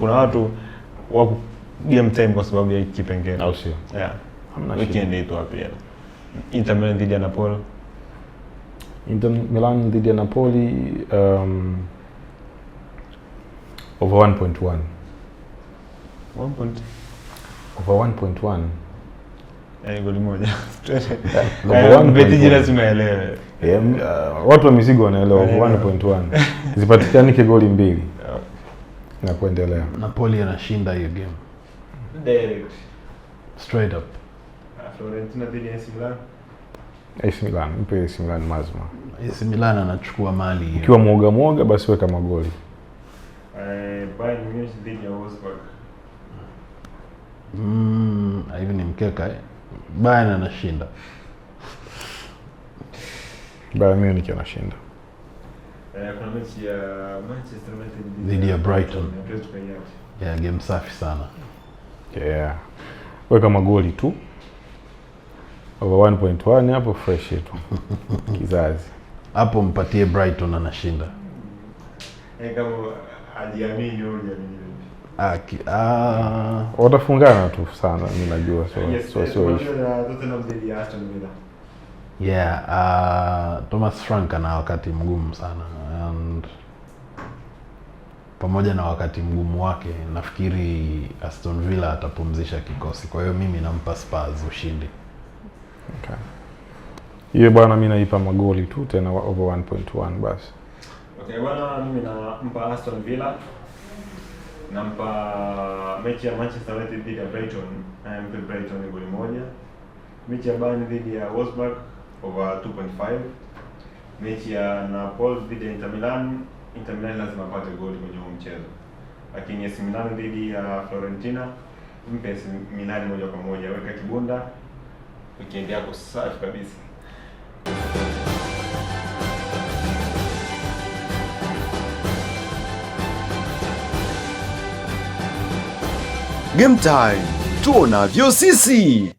kuna watu wako game time kwa sababu ya kipengele. Au sio? Yeah. Hamna Weekend hii tu pia. Inter Milan dhidi ya Napoli. Inter Milan dhidi ya Napoli over 1.1. 1.1. Goli moja. Beti lazima elewe. Watu wa mizigo wanaelewa 1.1. Zipatikanike goli 2. Na kuendelea. Napoli anashinda hiyo game. Direct. Straight up. Fiorentina dhidi ya AC Milan. AC Milan, mpe AC Milan mazima. AC Milan anachukua mali hiyo. Ukiwa muoga basi weka magoli. Bayern Munich dhidi ya Wolfsburg. Hivi ni mkeka Bayern anashinda. Bayern Munich anashinda. Kuna mechi ya Manchester United dhidi ya Brighton. Game safi sana. Yeah. Weka magoli tu. Over 1.1 hapo fresh tu. Kizazi. Hapo mpatie Brighton anashinda. Kama aliamini au hajamini. Watafungana tu sana, mimi najua sio Tottenham dhidi ya Aston Villa. Thomas Frank ana wakati mgumu sana, and pamoja na wakati mgumu wake nafikiri Aston Villa atapumzisha kikosi. Kwa hiyo mimi nampa Spurs ushindi. Okay. Yeye bwana mimi naipa magoli tu tena over 1.1 basi. Okay, bwana mimi nampa Aston Villa. Nampa mechi ya Manchester United dhidi ya Brighton, mpe Brighton goli moja. Mechi ya Bayern dhidi ya Wolfsburg over 2.5. Mechi ya Napoli dhidi ya Inter Milan lazima apate goli kwenye huo mchezo. Lakini AC Milan dhidi ya Fiorentina, mpe AC Milan moja kwa moja, weka kibunda. Weekend yako safi kabisa. Game time, tuonavyo sisi.